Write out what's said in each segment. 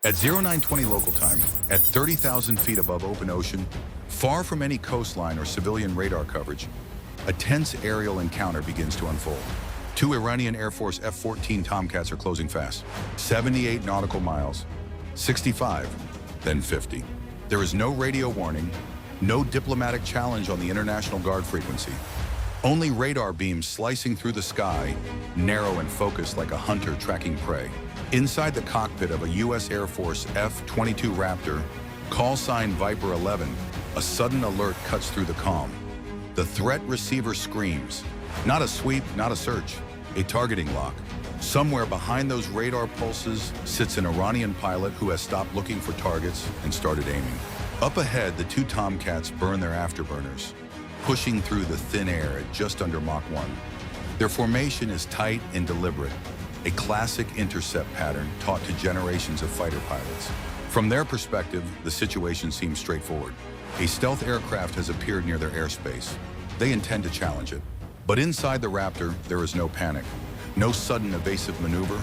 At 0920 local time, at 30,000 feet above open ocean, far from any coastline or civilian radar coverage, a tense aerial encounter begins to unfold. Two Iranian Air Force F-14 Tomcats are closing fast. 78 nautical miles, 65, then 50. There is no radio warning, no diplomatic challenge on the International Guard frequency. Only radar beams slicing through the sky, narrow and focused like a hunter tracking prey. Inside the cockpit of a U.S. Air Force F-22 Raptor, call sign Viper 11, a sudden alert cuts through the calm. The threat receiver screams. Not a sweep, not a search, a targeting lock. Somewhere behind those radar pulses sits an Iranian pilot who has stopped looking for targets and started aiming. Up ahead, the two Tomcats burn their afterburners, pushing through the thin air at just under Mach 1. Their formation is tight and deliberate, a classic intercept pattern taught to generations of fighter pilots. From their perspective, the situation seems straightforward. A stealth aircraft has appeared near their airspace. They intend to challenge it. But inside the Raptor, there is no panic, no sudden evasive maneuver,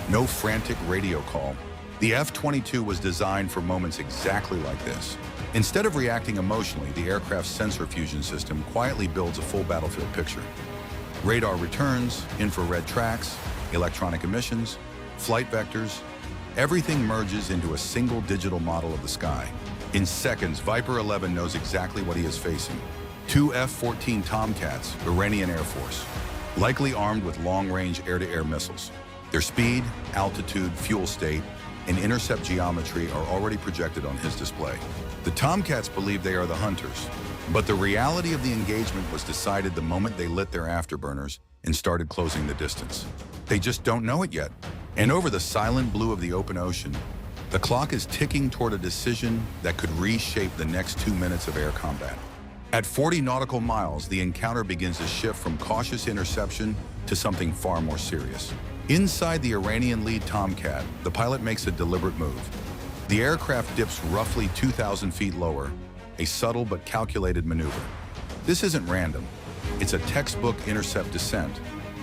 no frantic radio call. The F-22 was designed for moments exactly like this. Instead of reacting emotionally, the aircraft's sensor fusion system quietly builds a full battlefield picture. Radar returns, infrared tracks, electronic emissions, flight vectors, everything merges into a single digital model of the sky. In seconds, Viper 11 knows exactly what he is facing. Two F-14 Tomcats, Iranian Air Force, likely armed with long-range air-to-air missiles. Their speed, altitude, fuel state, and intercept geometry are already projected on his display. The Tomcats believe they are the hunters, but the reality of the engagement was decided the moment they lit their afterburners and started closing the distance. They just don't know it yet. And over the silent blue of the open ocean, the clock is ticking toward a decision that could reshape the next 2 minutes of air combat. At 40 nautical miles, the encounter begins to shift from cautious interception to something far more serious. Inside the Iranian lead Tomcat, the pilot makes a deliberate move. The aircraft dips roughly 2,000 feet lower, a subtle but calculated maneuver. This isn't random. It's a textbook intercept descent,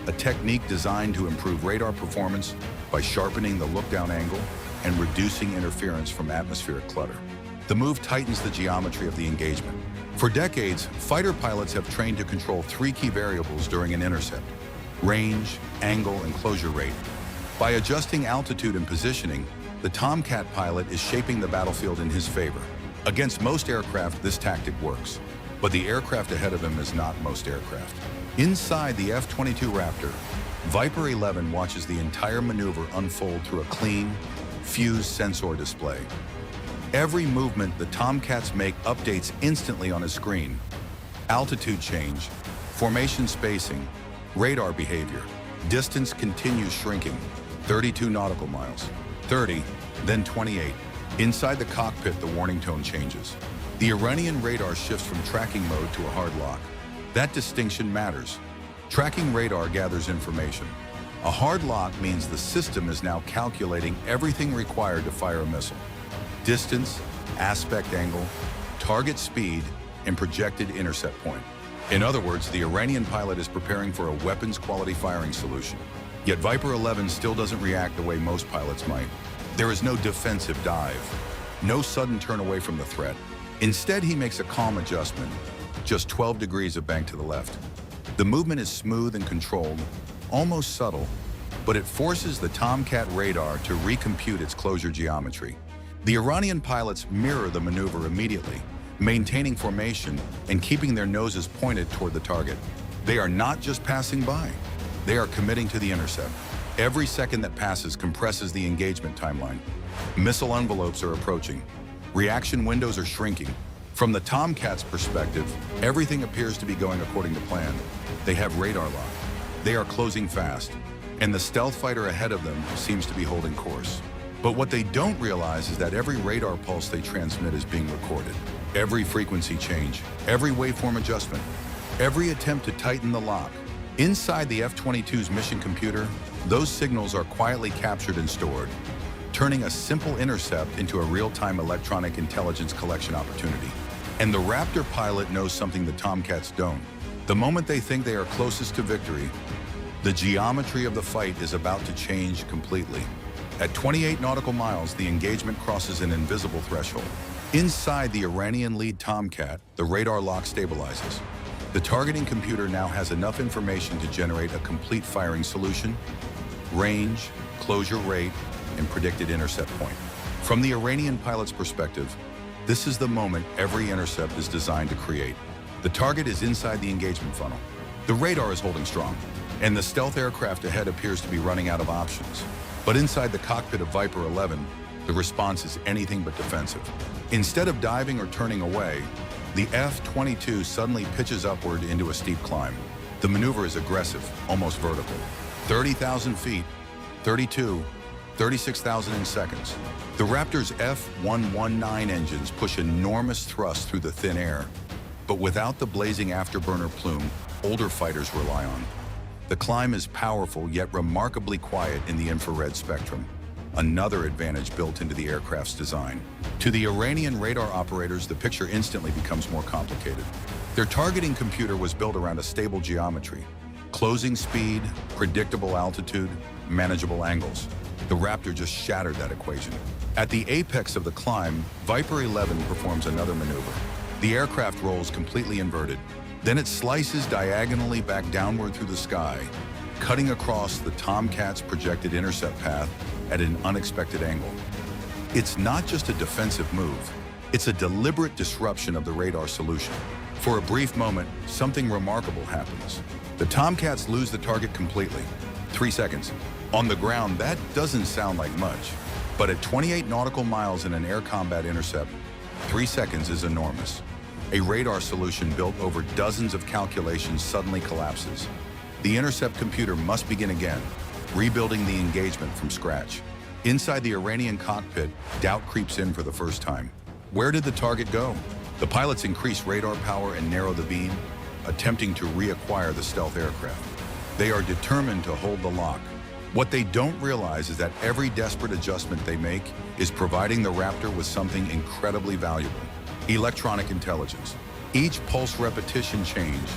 a technique designed to improve radar performance by sharpening the look-down angle and reducing interference from atmospheric clutter. The move tightens the geometry of the engagement. For decades, fighter pilots have trained to control three key variables during an intercept: range, angle, and closure rate. By adjusting altitude and positioning, the Tomcat pilot is shaping the battlefield in his favor. Against most aircraft, this tactic works, but the aircraft ahead of him is not most aircraft. Inside the F-22 Raptor, Viper 11 watches the entire maneuver unfold through a clean, fused sensor display. Every movement the Tomcats make updates instantly on his screen. Altitude change, formation spacing, radar behavior. Distance continues shrinking. 32 nautical miles, 30, then 28. Inside the cockpit, the warning tone changes. The Iranian radar shifts from tracking mode to a hard lock. That distinction matters. Tracking radar gathers information. A hard lock means the system is now calculating everything required to fire a missile: distance, aspect angle, target speed, and projected intercept point. In other words, the Iranian pilot is preparing for a weapons-quality firing solution. Yet Viper 11 still doesn't react the way most pilots might. There is no defensive dive, no sudden turn away from the threat. Instead, he makes a calm adjustment, just 12 degrees of bank to the left. The movement is smooth and controlled, almost subtle, but it forces the Tomcat radar to recompute its closure geometry. The Iranian pilots mirror the maneuver immediately, maintaining formation and keeping their noses pointed toward the target. They are not just passing by, they are committing to the intercept. Every second that passes compresses the engagement timeline. Missile envelopes are approaching. Reaction windows are shrinking. From the Tomcat's perspective, everything appears to be going according to plan. They have radar lock. They are closing fast, and the stealth fighter ahead of them seems to be holding course. But what they don't realize is that every radar pulse they transmit is being recorded. Every frequency change, every waveform adjustment, every attempt to tighten the lock. Inside the F-22's mission computer, those signals are quietly captured and stored, turning a simple intercept into a real-time electronic intelligence collection opportunity. And the Raptor pilot knows something the Tomcats don't. The moment they think they are closest to victory, the geometry of the fight is about to change completely. At 28 nautical miles, the engagement crosses an invisible threshold. Inside the Iranian lead Tomcat, the radar lock stabilizes. The targeting computer now has enough information to generate a complete firing solution, range, closure rate, and predicted intercept point. From the Iranian pilot's perspective, this is the moment every intercept is designed to create. The target is inside the engagement funnel. The radar is holding strong, and the stealth aircraft ahead appears to be running out of options. But inside the cockpit of Viper 11, the response is anything but defensive. Instead of diving or turning away, the F-22 suddenly pitches upward into a steep climb. The maneuver is aggressive, almost vertical. 30,000 feet, 32, 36,000 in seconds. The Raptor's F-119 engines push enormous thrust through the thin air, but without the blazing afterburner plume older fighters rely on. The climb is powerful yet remarkably quiet in the infrared spectrum, another advantage built into the aircraft's design. To the Iranian radar operators, the picture instantly becomes more complicated. Their targeting computer was built around a stable geometry: closing speed, predictable altitude, manageable angles. The Raptor just shattered that equation. At the apex of the climb, Viper 11 performs another maneuver. The aircraft rolls completely inverted. Then it slices diagonally back downward through the sky, cutting across the Tomcat's projected intercept path at an unexpected angle. It's not just a defensive move, it's a deliberate disruption of the radar solution. For a brief moment, something remarkable happens. The Tomcats lose the target completely. 3 seconds. On the ground, that doesn't sound like much, but at 28 nautical miles in an air combat intercept, 3 seconds is enormous. A radar solution built over dozens of calculations suddenly collapses. The intercept computer must begin again, rebuilding the engagement from scratch. Inside the Iranian cockpit, doubt creeps in for the first time. Where did the target go? The pilots increase radar power and narrow the beam, attempting to reacquire the stealth aircraft. They are determined to hold the lock. What they don't realize is that every desperate adjustment they make is providing the Raptor with something incredibly valuable: electronic intelligence. Each pulse repetition change,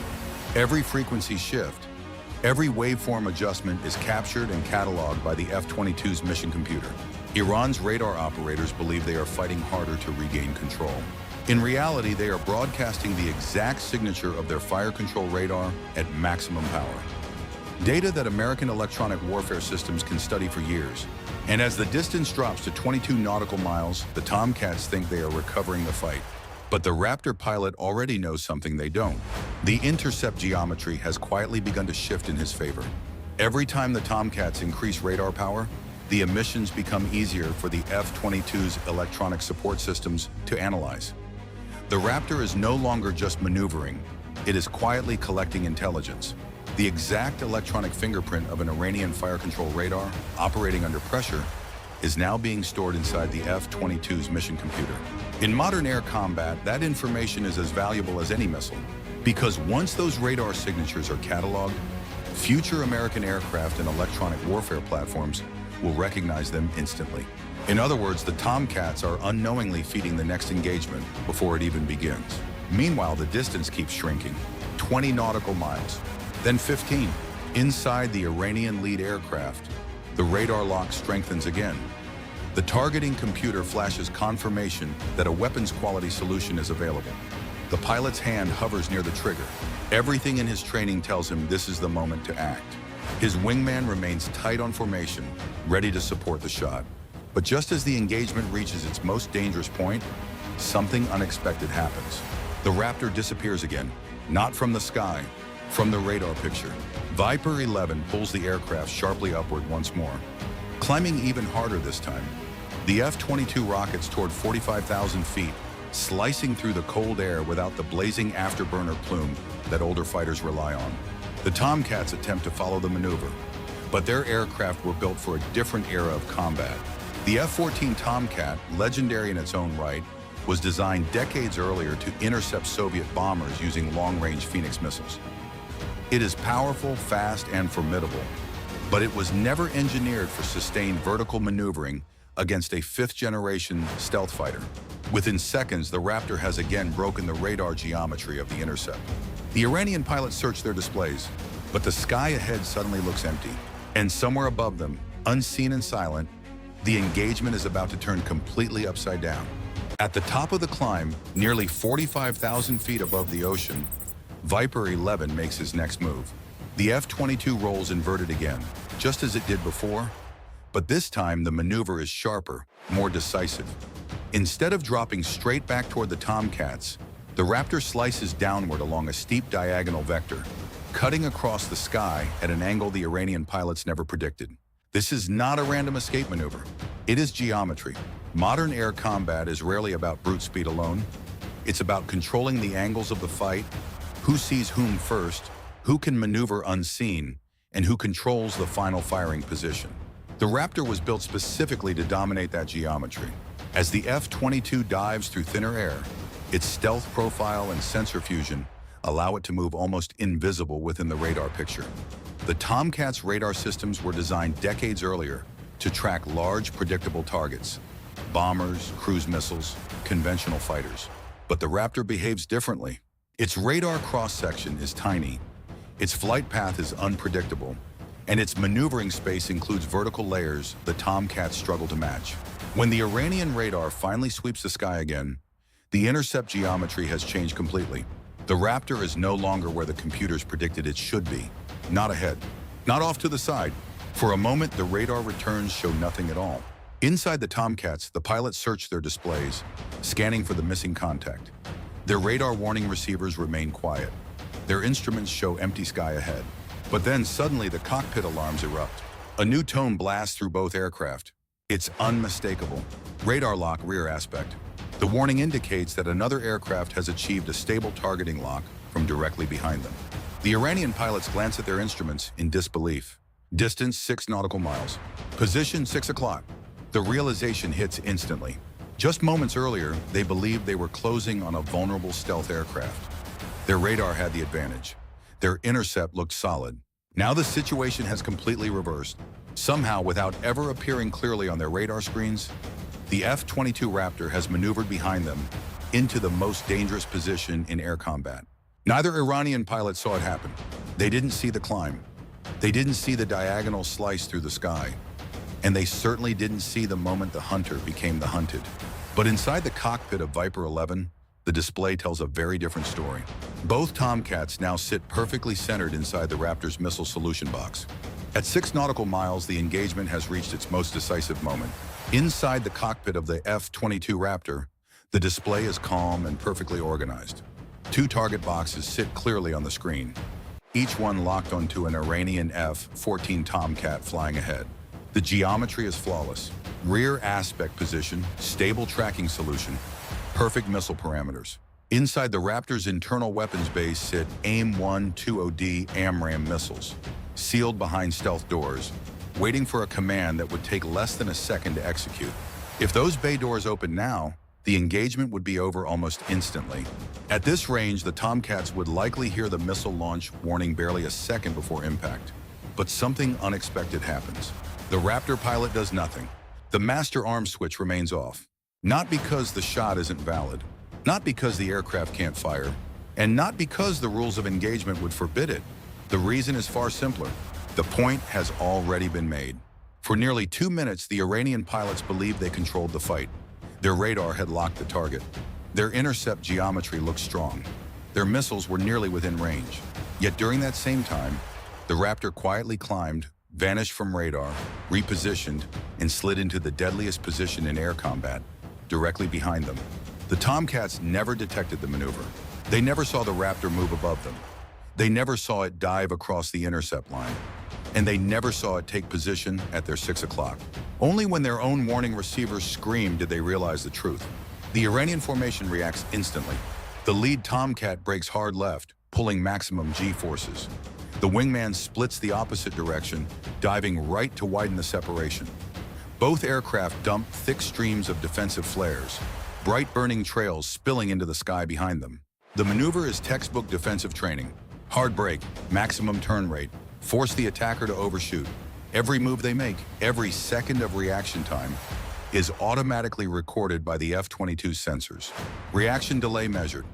every frequency shift, every waveform adjustment is captured and cataloged by the F-22's mission computer. Iran's radar operators believe they are fighting harder to regain control. In reality, they are broadcasting the exact signature of their fire control radar at maximum power. Data that American electronic warfare systems can study for years. And as the distance drops to 22 nautical miles, the Tomcats think they are recovering the fight. But the Raptor pilot already knows something they don't. The intercept geometry has quietly begun to shift in his favor. Every time the Tomcats increase radar power, the emissions become easier for the F-22's electronic support systems to analyze. The Raptor is no longer just maneuvering, it is quietly collecting intelligence. The exact electronic fingerprint of an Iranian fire control radar operating under pressure is now being stored inside the F-22's mission computer. In modern air combat, that information is as valuable as any missile, because once those radar signatures are cataloged, future American aircraft and electronic warfare platforms will recognize them instantly. In other words, the Tomcats are unknowingly feeding the next engagement before it even begins. Meanwhile, the distance keeps shrinking. 20 nautical miles, then 15. Inside the Iranian lead aircraft, the radar lock strengthens again. The targeting computer flashes confirmation that a weapons quality solution is available. The pilot's hand hovers near the trigger. Everything in his training tells him this is the moment to act. His wingman remains tight on formation, ready to support the shot. But just as the engagement reaches its most dangerous point, something unexpected happens. The Raptor disappears again, not from the sky, from the radar picture. Viper 11 pulls the aircraft sharply upward once more, climbing even harder this time. The F-22 rockets toward 45,000 feet, slicing through the cold air without the blazing afterburner plume that older fighters rely on. The Tomcats attempt to follow the maneuver, but their aircraft were built for a different era of combat. The F-14 Tomcat, legendary in its own right, was designed decades earlier to intercept Soviet bombers using long-range Phoenix missiles. It is powerful, fast, and formidable, but it was never engineered for sustained vertical maneuvering against a fifth-generation stealth fighter. Within seconds, the Raptor has again broken the radar geometry of the intercept. The Iranian pilots search their displays, but the sky ahead suddenly looks empty. And somewhere above them, unseen and silent, The engagement is about to turn completely upside down. At the top of the climb, nearly 45,000 feet above the ocean, Viper 11 makes his next move. The F-22 rolls inverted again, just as it did before, but this time the maneuver is sharper, more decisive. Instead of dropping straight back toward the Tomcats, the Raptor slices downward along a steep diagonal vector, cutting across the sky at an angle the Iranian pilots never predicted. This is not a random escape maneuver. It is geometry. Modern air combat is rarely about brute speed alone. It's about controlling the angles of the fight, who sees whom first, who can maneuver unseen, and who controls the final firing position. The Raptor was built specifically to dominate that geometry. As the F-22 dives through thinner air, its stealth profile and sensor fusion allow it to move almost invisible within the radar picture. The Tomcats' radar systems were designed decades earlier to track large, predictable targets: bombers, cruise missiles, conventional fighters. But the Raptor behaves differently. Its radar cross-section is tiny, its flight path is unpredictable, and its maneuvering space includes vertical layers the Tomcats struggle to match. When the Iranian radar finally sweeps the sky again, the intercept geometry has changed completely. The Raptor is no longer where the computers predicted it should be. Not ahead, not off to the side. For a moment, the radar returns show nothing at all. Inside the Tomcats, the pilots search their displays, scanning for the missing contact. Their radar warning receivers remain quiet. Their instruments show empty sky ahead. But then suddenly the cockpit alarms erupt. A new tone blasts through both aircraft. It's unmistakable. Radar lock rear aspect. The warning indicates that another aircraft has achieved a stable targeting lock from directly behind them. The Iranian pilots glance at their instruments in disbelief. Distance 6 nautical miles. Position 6 o'clock. The realization hits instantly. Just moments earlier, they believed they were closing on a vulnerable stealth aircraft. Their radar had the advantage. Their intercept looked solid. Now the situation has completely reversed. Somehow, without ever appearing clearly on their radar screens, the F-22 Raptor has maneuvered behind them into the most dangerous position in air combat. Neither Iranian pilot saw it happen. They didn't see the climb. They didn't see the diagonal slice through the sky. And they certainly didn't see the moment the hunter became the hunted. But inside the cockpit of Viper 11, the display tells a very different story. Both Tomcats now sit perfectly centered inside the Raptor's missile solution box. At 6 nautical miles, the engagement has reached its most decisive moment. Inside the cockpit of the F-22 Raptor, the display is calm and perfectly organized. 2 target boxes sit clearly on the screen, each one locked onto an Iranian F-14 Tomcat flying ahead. The geometry is flawless. Rear aspect position, stable tracking solution, perfect missile parameters. Inside the Raptor's internal weapons base sit AIM-120D AMRAAM missiles, sealed behind stealth doors, waiting for a command that would take less than a second to execute. If those bay doors open now, the engagement would be over almost instantly. At this range, the Tomcats would likely hear the missile launch warning barely a second before impact. But something unexpected happens. The Raptor pilot does nothing. The master arm switch remains off. Not because the shot isn't valid, not because the aircraft can't fire, and not because the rules of engagement would forbid it. The reason is far simpler. The point has already been made. For nearly 2 minutes, the Iranian pilots believed they controlled the fight. Their radar had locked the target. Their intercept geometry looked strong. Their missiles were nearly within range. Yet during that same time, the Raptor quietly climbed, vanished from radar, repositioned, and slid into the deadliest position in air combat, directly behind them. The Tomcats never detected the maneuver. They never saw the Raptor move above them. They never saw it dive across the intercept line. And they never saw it take position at their 6 o'clock. Only when their own warning receivers screamed did they realize the truth. The Iranian formation reacts instantly. The lead Tomcat breaks hard left, pulling maximum G-forces. The wingman splits the opposite direction, diving right to widen the separation. Both aircraft dump thick streams of defensive flares, bright burning trails spilling into the sky behind them. The maneuver is textbook defensive training. Hard brake, maximum turn rate, force the attacker to overshoot. Every move they make, every second of reaction time, is automatically recorded by the F-22 sensors. Reaction delay measured,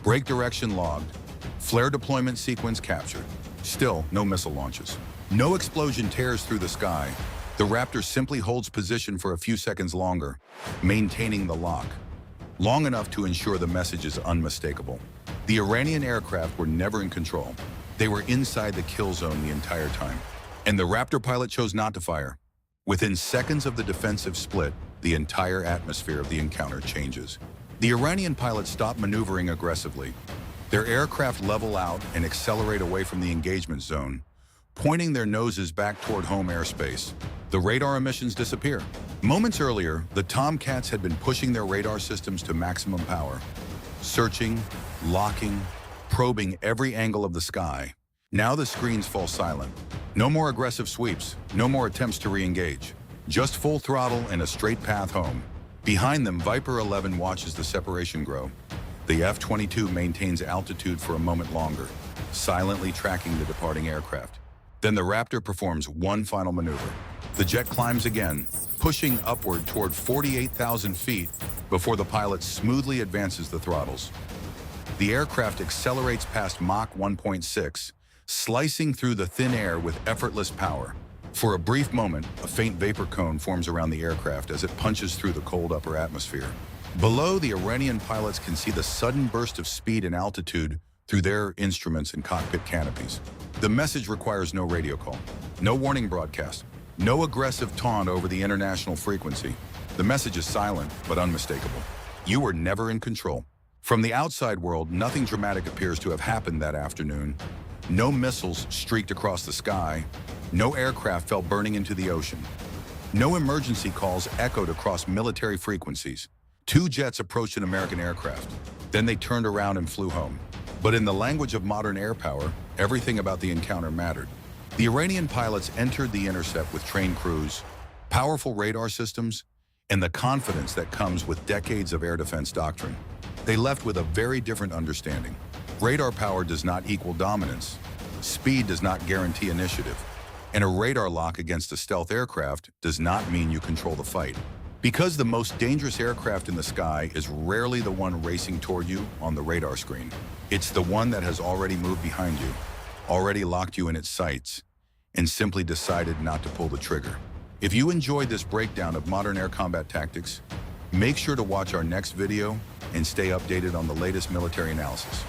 brake direction logged, flare deployment sequence captured. Still, no missile launches. No explosion tears through the sky. The Raptor simply holds position for a few seconds longer, maintaining the lock, long enough to ensure the message is unmistakable. The Iranian aircraft were never in control. They were inside the kill zone the entire time. And the Raptor pilot chose not to fire. Within seconds of the defensive split, the entire atmosphere of the encounter changes. The Iranian pilots stop maneuvering aggressively. Their aircraft level out and accelerate away from the engagement zone, pointing their noses back toward home airspace. The radar emissions disappear. Moments earlier, the Tomcats had been pushing their radar systems to maximum power, searching, locking, probing every angle of the sky. Now the screens fall silent. No more aggressive sweeps, no more attempts to re-engage. Just full throttle and a straight path home. Behind them, Viper 11 watches the separation grow. The F-22 maintains altitude for a moment longer, silently tracking the departing aircraft. Then the Raptor performs one final maneuver. The jet climbs again, pushing upward toward 48,000 feet before the pilot smoothly advances the throttles. The aircraft accelerates past Mach 1.6, slicing through the thin air with effortless power. For a brief moment, a faint vapor cone forms around the aircraft as it punches through the cold upper atmosphere. Below, the Iranian pilots can see the sudden burst of speed and altitude through their instruments and cockpit canopies. The message requires no radio call, no warning broadcast, no aggressive taunt over the international frequency. The message is silent but unmistakable. You were never in control. From the outside world, nothing dramatic appears to have happened that afternoon. No missiles streaked across the sky. No aircraft fell burning into the ocean. No emergency calls echoed across military frequencies. 2 jets approached an American aircraft. Then they turned around and flew home. But in the language of modern air power, everything about the encounter mattered. The Iranian pilots entered the intercept with trained crews, powerful radar systems, and the confidence that comes with decades of air defense doctrine. They left with a very different understanding. Radar power does not equal dominance. Speed does not guarantee initiative. And a radar lock against a stealth aircraft does not mean you control the fight. Because the most dangerous aircraft in the sky is rarely the one racing toward you on the radar screen. It's the one that has already moved behind you, already locked you in its sights, and simply decided not to pull the trigger. If you enjoyed this breakdown of modern air combat tactics, make sure to watch our next video and stay updated on the latest military analysis.